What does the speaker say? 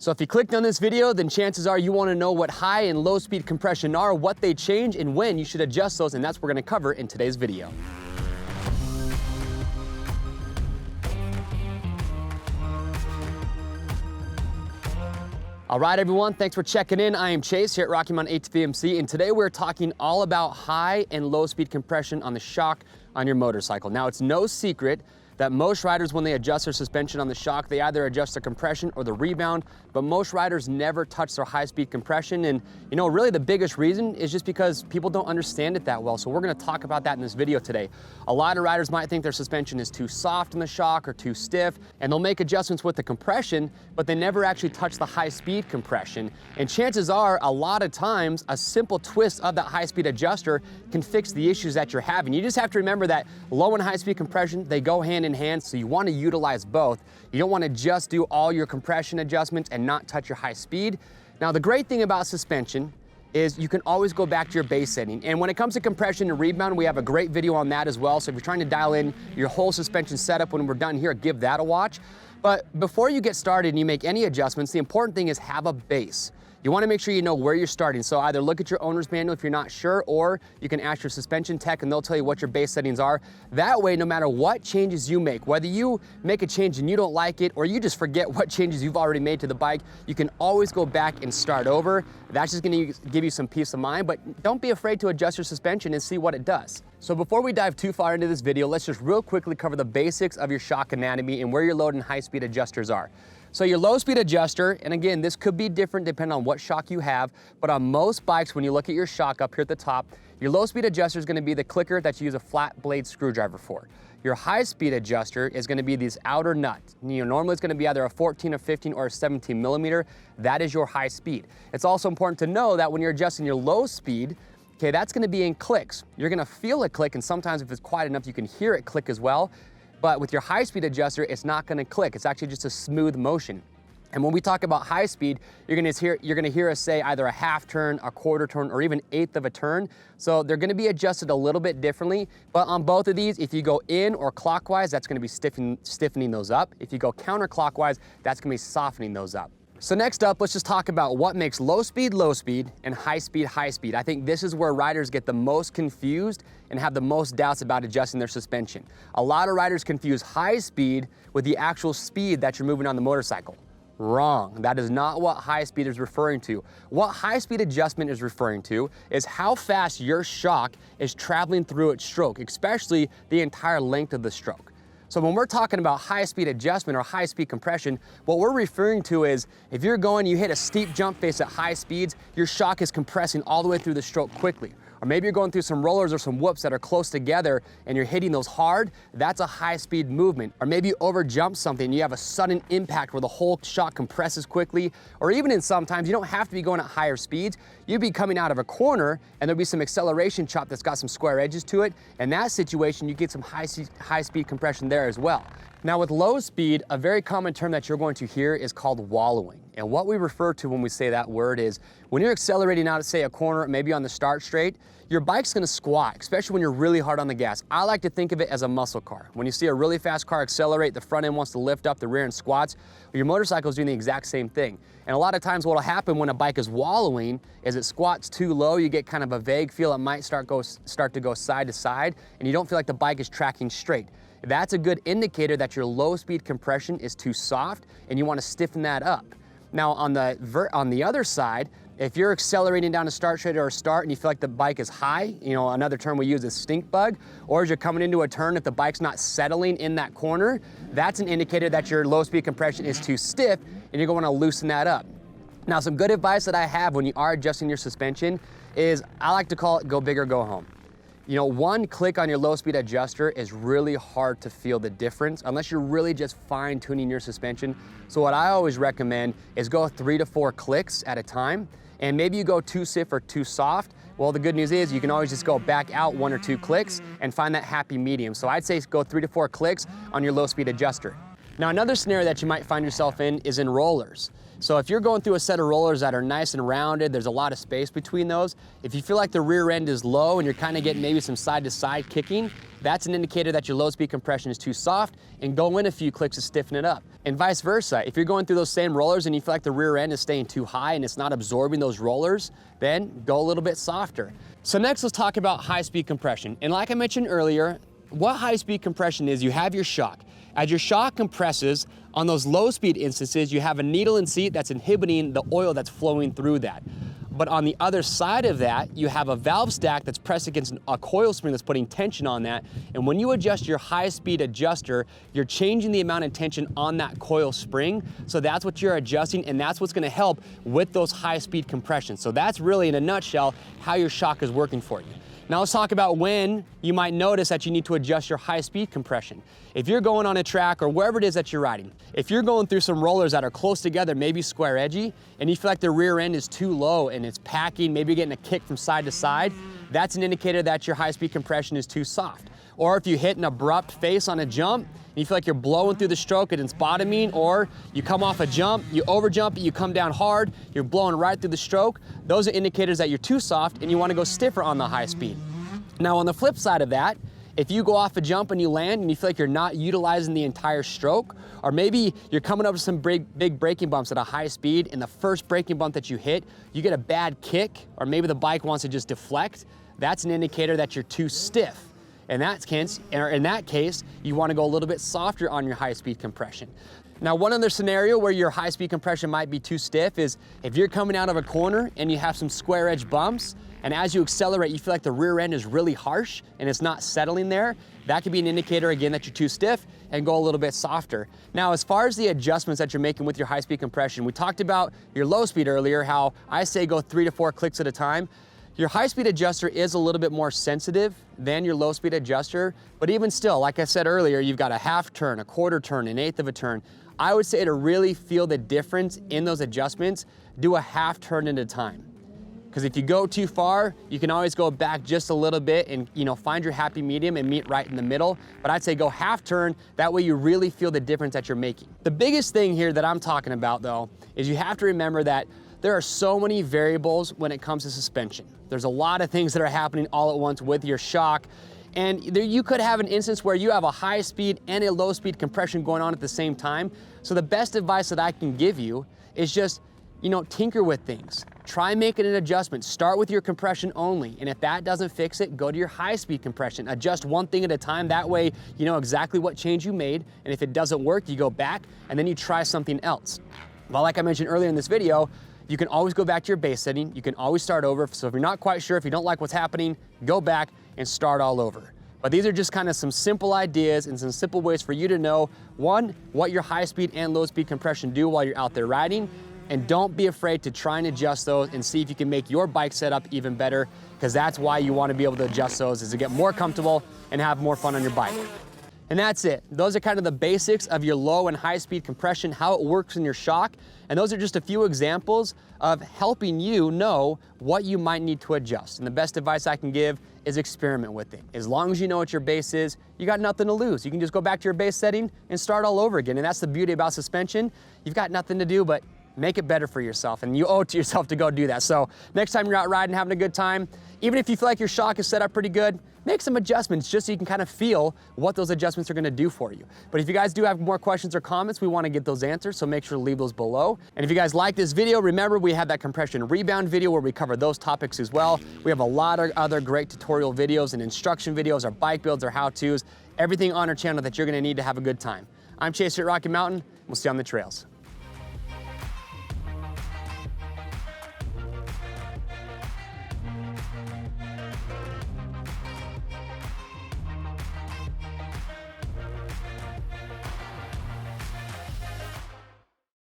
So if you clicked on this video, then chances are you want to know what high and low speed compression are, what they change, and when you should adjust those, and that's what we're going to cover in today's video. All right, everyone, thanks for checking in. I am Chase here at Rocky Mountain ATV, and today we're talking all about high and low speed compression on the shock on your motorcycle. Now, it's no secret that most riders, when they adjust their suspension on the shock, they either adjust the compression or the rebound, but most riders never touch their high-speed compression. And you know, really the biggest reason is just because people don't understand it that well. So we're gonna talk about that in this video today. A lot of riders might think their suspension is too soft in the shock or too stiff, and they'll make adjustments with the compression, but they never actually touch the high-speed compression. And chances are, a lot of times, a simple twist of that high-speed adjuster can fix the issues that you're having. You just have to remember that low and high-speed compression, they go hand in hand, so you want to utilize both. You don't want to just do all your compression adjustments and not touch your high speed. Now, the great thing about suspension is you can always go back to your base setting. And when it comes to compression and rebound, we have a great video on that as well. So if you're trying to dial in your whole suspension setup when we're done here, give that a watch. But before you get started and you make any adjustments, the important thing is have a base. You want to make sure you know where you're starting. So either look at your owner's manual if you're not sure, or you can ask your suspension tech and they'll tell you what your base settings are. That way, no matter what changes you make, whether you make a change and you don't like it, or you just forget what changes you've already made to the bike, you can always go back and start over. That's just going to give you some peace of mind, but don't be afraid to adjust your suspension and see what it does. So before we dive too far into this video, let's just real quickly cover the basics of your shock anatomy and where your low and high speed adjusters are. So your low speed adjuster, and again, this could be different depending on what shock you have, but on most bikes, when you look at your shock up here at the top, your low speed adjuster is going to be the clicker that you use a flat blade screwdriver for. Your high speed adjuster is going to be these outer nuts. You know, normally it's going to be either a 14, a 15, or a 17 millimeter. That is your high speed. It's also important to know that when you're adjusting your low speed, okay, that's going to be in clicks. You're going to feel a click, and sometimes if it's quiet enough, you can hear it click as well. But with your high-speed adjuster, it's not going to click. It's actually just a smooth motion. And when we talk about high speed, you're going to hear us say either a half turn, a quarter turn, or even eighth of a turn. So they're going to be adjusted a little bit differently. But on both of these, if you go in or clockwise, that's going to be stiffening those up. If you go counterclockwise, that's going to be softening those up. So next up, let's just talk about what makes low speed, and high speed, high speed. I think this is where riders get the most confused and have the most doubts about adjusting their suspension. A lot of riders confuse high speed with the actual speed that you're moving on the motorcycle. Wrong. That is not what high speed is referring to. What high speed adjustment is referring to is how fast your shock is traveling through its stroke, especially the entire length of the stroke. So when we're talking about high-speed adjustment or high-speed compression, what we're referring to is if you're going, you hit a steep jump face at high speeds, your shock is compressing all the way through the stroke quickly. Or maybe you're going through some rollers or some whoops that are close together and you're hitting those hard, that's a high-speed movement. Or maybe you over-jump something and you have a sudden impact where the whole shock compresses quickly. Or even in sometimes, you don't have to be going at higher speeds. You'd be coming out of a corner and there'll be some acceleration chop that's got some square edges to it. In that situation, you get some high-speed compression there as well. Now with low speed, a very common term that you're going to hear is called wallowing. And what we refer to when we say that word is when you're accelerating out, say a corner, maybe on the start straight, your bike's gonna squat, especially when you're really hard on the gas. I like to think of it as a muscle car. When you see a really fast car accelerate, the front end wants to lift up, the rear end squats. Your motorcycle is doing the exact same thing. And a lot of times what'll happen when a bike is wallowing is it squats too low, you get kind of a vague feel, it might start to go side to side, and you don't feel like the bike is tracking straight. That's a good indicator that your low speed compression is too soft and you want to stiffen that up. Now on the other side, if you're accelerating down a start straight or a start and you feel like the bike is high, you know, another term we use is stink bug, or as you're coming into a turn, if the bike's not settling in that corner, that's an indicator that your low speed compression is too stiff and you're going to loosen that up. Now, some good advice that I have when you are adjusting your suspension is I like to call it go big or go home. You know, one click on your low speed adjuster is really hard to feel the difference unless you're really just fine tuning your suspension. So what I always recommend is go 3 to 4 clicks at a time. And maybe you go too stiff or too soft. Well, the good news is you can always just go back out 1 or 2 clicks and find that happy medium. So I'd say go 3 to 4 clicks on your low speed adjuster. Now, another scenario that you might find yourself in is in rollers. So if you're going through a set of rollers that are nice and rounded, there's a lot of space between those. If you feel like the rear end is low and you're kind of getting maybe some side to side kicking, that's an indicator that your low speed compression is too soft, and go in a few clicks to stiffen it up. And vice versa, if you're going through those same rollers and you feel like the rear end is staying too high and it's not absorbing those rollers, then go a little bit softer. So next, let's talk about high speed compression. And like I mentioned earlier, what high speed compression is, you have your shock. As your shock compresses, on those low speed instances, you have a needle and seat that's inhibiting the oil that's flowing through that. But on the other side of that, you have a valve stack that's pressed against a coil spring that's putting tension on that. And when you adjust your high speed adjuster, you're changing the amount of tension on that coil spring. So that's what you're adjusting, and that's what's gonna help with those high speed compressions. So that's really, in a nutshell, how your shock is working for you. Now let's talk about when you might notice that you need to adjust your high speed compression. If you're going on a track or wherever it is that you're riding, if you're going through some rollers that are close together, maybe square edgy, and you feel like the rear end is too low and it's packing, maybe you're getting a kick from side to side, that's an indicator that your high speed compression is too soft. Or if you hit an abrupt face on a jump, and you feel like you're blowing through the stroke and it's bottoming, or you come off a jump, you over jump it, you come down hard, you're blowing right through the stroke, those are indicators that you're too soft and you want to go stiffer on the high speed. Now on the flip side of that, if you go off a jump and you land and you feel like you're not utilizing the entire stroke, or maybe you're coming over some big braking bumps at a high speed, and the first braking bump that you hit, you get a bad kick, or maybe the bike wants to just deflect, that's an indicator that you're too stiff. In that case, you want to go a little bit softer on your high speed compression. Now, one other scenario where your high speed compression might be too stiff is if you're coming out of a corner and you have some square edge bumps, and as you accelerate, you feel like the rear end is really harsh and it's not settling there. That could be an indicator, again, that you're too stiff, and go a little bit softer. Now, as far as the adjustments that you're making with your high speed compression, we talked about your low speed earlier, how I say go 3 to 4 clicks at a time. Your high speed adjuster is a little bit more sensitive than your low speed adjuster, but even still, like I said earlier, you've got a half turn, a quarter turn, an eighth of a turn. I would say to really feel the difference in those adjustments, do a half turn at a time. Because if you go too far, you can always go back just a little bit and find your happy medium and meet right in the middle. But I'd say go half turn, that way you really feel the difference that you're making. The biggest thing here that I'm talking about though, is you have to remember that there are so many variables when it comes to suspension. There's a lot of things that are happening all at once with your shock. And you could have an instance where you have a high speed and a low speed compression going on at the same time. So the best advice that I can give you is just, tinker with things. Try making an adjustment. Start with your compression only. And if that doesn't fix it, go to your high speed compression. Adjust one thing at a time. That way, you know exactly what change you made. And if it doesn't work, you go back and then you try something else. But like I mentioned earlier in this video, you can always go back to your base setting. You can always start over. So if you're not quite sure, if you don't like what's happening, go back and start all over. But these are just kind of some simple ideas and some simple ways for you to know, one, what your high speed and low speed compression do while you're out there riding. And don't be afraid to try and adjust those and see if you can make your bike setup even better, because that's why you want to be able to adjust those, is to get more comfortable and have more fun on your bike. And that's it. Those are kind of the basics of your low and high speed compression, how it works in your shock. And those are just a few examples of helping you know what you might need to adjust. And the best advice I can give is experiment with it. As long as you know what your base is, you got nothing to lose. You can just go back to your base setting and start all over again. And that's the beauty about suspension. You've got nothing to do but make it better for yourself, and you owe it to yourself to go do that. So next time you're out riding, having a good time, even if you feel like your shock is set up pretty good, make some adjustments just so you can kind of feel what those adjustments are gonna do for you. But if you guys do have more questions or comments, we wanna get those answers, so make sure to leave those below. And if you guys like this video, remember we have that compression rebound video where we cover those topics as well. We have a lot of other great tutorial videos and instruction videos, our bike builds, our how-tos, everything on our channel that you're gonna need to have a good time. I'm Chase here at Rocky Mountain. We'll see you on the trails.